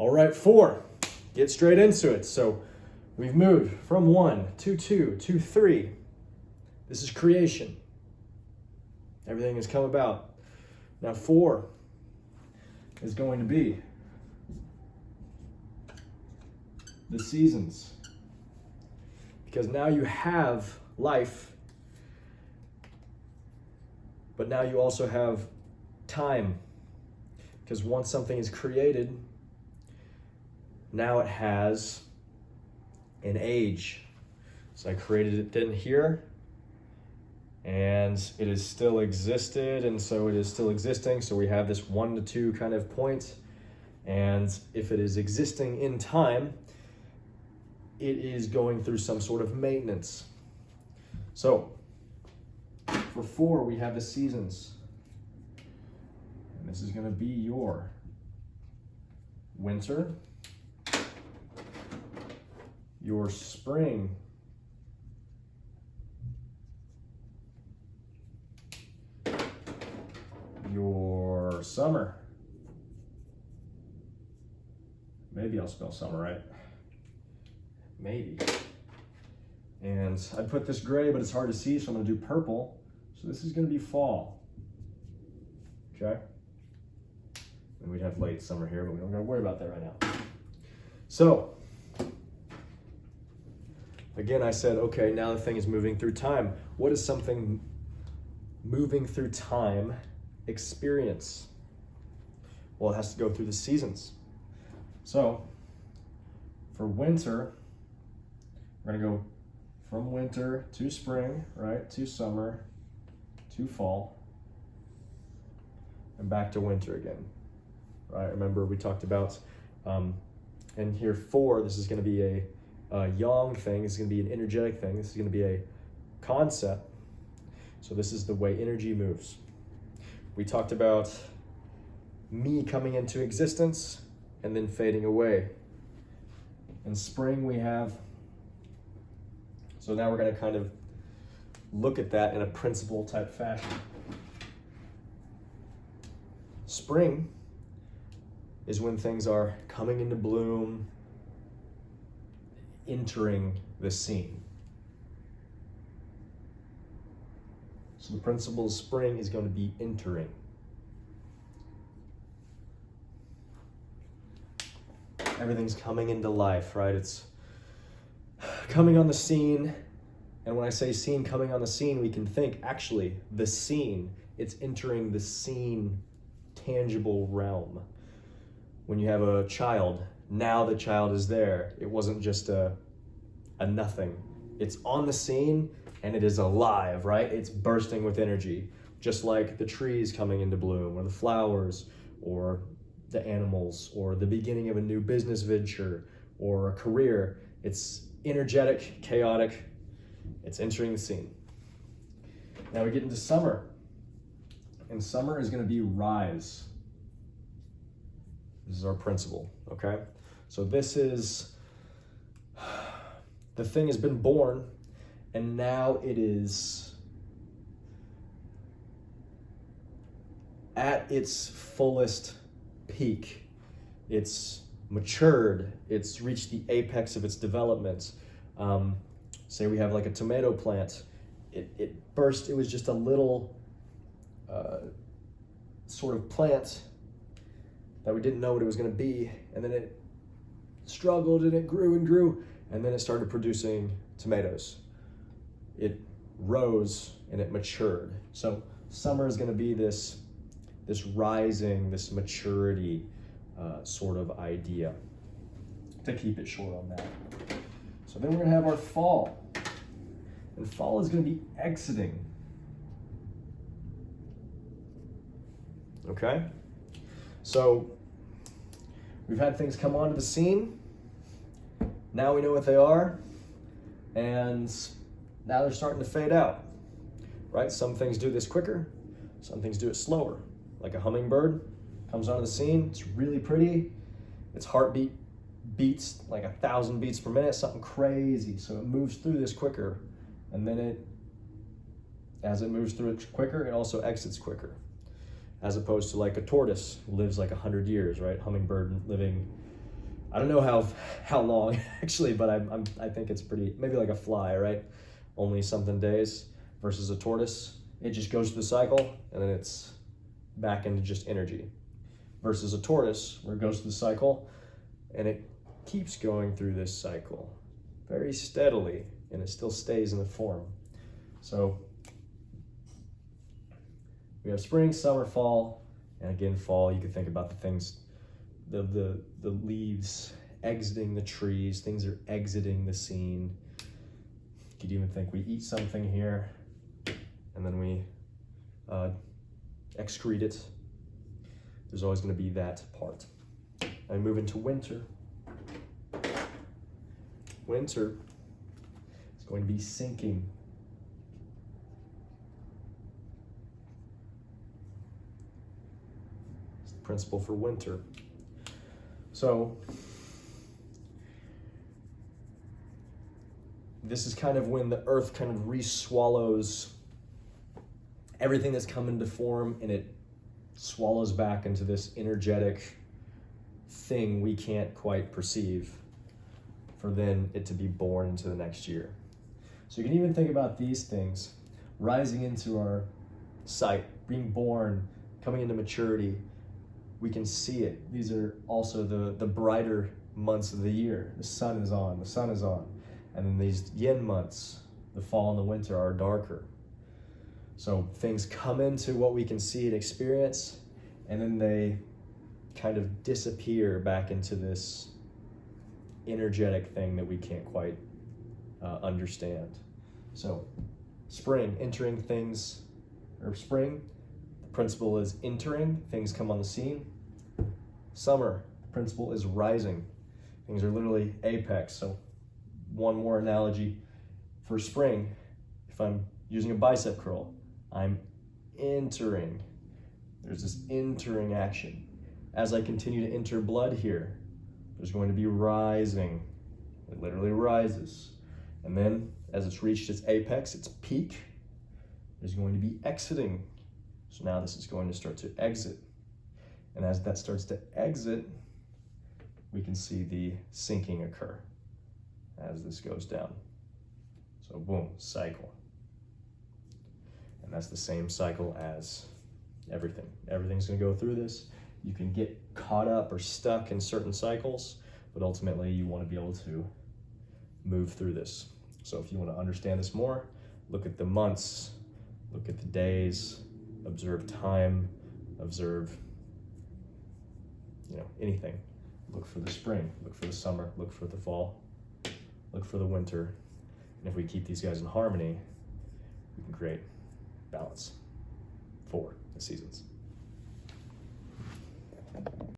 All right, 4. Get straight into it. So we've moved from 1 to 2 to 3. This is creation. Everything has come about. Now 4 is going to be the seasons. Because now you have life, but now you also have time. Because once something is created, now it has an age. So I created it in here, and it is still existed, and so it is still existing. So we have this 1 to 2 kind of point, and if it is existing in time, it is going through some sort of maintenance. So for 4, we have the seasons, and this is going to be your winter, your spring, your summer. Maybe I'll spell summer right. Maybe. And I put this gray, but it's hard to see, so I'm going to do purple. So this is going to be fall. Okay? And we'd have late summer here, but we don't got to worry about that right now. So, again, I said, okay, now the thing is moving through time. What is something moving through time experience? Well, it has to go through the seasons. So, for winter, we're going to go from winter to spring, right, to summer, to fall, and back to winter again, right? Remember we talked about, and here 4, this is going to be a yang thing, this is going to be an energetic thing, this is going to be a concept. So this is the way energy moves. We talked about me coming into existence and then fading away. In spring we have, so now we're going to kind of look at that in a principle type fashion. Spring is when things are coming into bloom, entering the scene. So the principle of spring is going to be entering. Everything's coming into life, right? It's coming on the scene. And when I say scene, coming on the scene, we can think actually the scene. It's entering the scene, tangible realm. When you have a child, now the child is there. It wasn't just a nothing. It's on the scene and it is alive, right? It's bursting with energy, just like the trees coming into bloom, or the flowers, or the animals, or the beginning of a new business venture or a career. It's energetic, chaotic. It's entering the scene. Now we get into summer. And summer is going to be rise. This is our principle, okay? So this is, the thing has been born, and now it is at its fullest peak. It's matured. It's reached the apex of its development. Say we have like a tomato plant. It burst. It was just a little sort of plant that we didn't know what it was going to be, and then it struggled and it grew and grew, and then it started producing tomatoes. It rose and it matured. So summer is going to be this rising, this maturity sort of idea, to keep it short on that. So then we're going to have our fall. And fall is going to be exiting. Okay? So we've had things come onto the scene. Now we know what they are. And now they're starting to fade out. Right? Some things do this quicker. Some things do it slower. Like a hummingbird comes onto the scene. It's really pretty. Its heartbeat beats like 1,000 beats per minute, something crazy. So it moves through this quicker. And then as it moves through it quicker, it also exits quicker. As opposed to like a tortoise who lives like 100 years, right? Hummingbird living I don't know how long actually, but I think it's pretty, maybe like a fly, right? Only something days versus a tortoise. It just goes through the cycle and then it's back into just energy. Versus a tortoise where it goes through the cycle and it keeps going through this cycle very steadily and it still stays in the form. So we have spring, summer, fall, and again, fall, you could think about the things, the leaves exiting the trees, things are exiting the scene. You could even think we eat something here and then we excrete it. There's always going to be that part. I move into winter. Winter is going to be sinking. It's the principle for winter. So this is kind of when the earth kind of re-swallows everything that's come into form and it swallows back into this energetic thing we can't quite perceive for then it to be born into the next year. So you can even think about these things rising into our sight, being born, coming into maturity. We can see it. These are also the brighter months of the year. The sun is on. And then these yin months, the fall and the winter, are darker. So things come into what we can see and experience, and then they kind of disappear back into this energetic thing that we can't quite understand. So spring, entering things, or spring, the principle is entering, things come on the scene. Summer, the principle is rising. Things are literally apex. So one more analogy for spring, if I'm using a bicep curl, I'm entering. There's this entering action. As I continue to enter blood here, there's going to be rising. It literally rises. And then as it's reached its apex, its peak, there's going to be exiting. So now this is going to start to exit. And as that starts to exit, we can see the sinking occur as this goes down. So boom, cycle. And that's the same cycle as everything. Everything's gonna go through this. You can get caught up or stuck in certain cycles, but ultimately you wanna be able to move through this. So if you wanna understand this more, look at the months, look at the days, observe time, observe, anything. Look for the spring, look for the summer, look for the fall, look for the winter. And if we keep these guys in harmony, we can create balance for the seasons.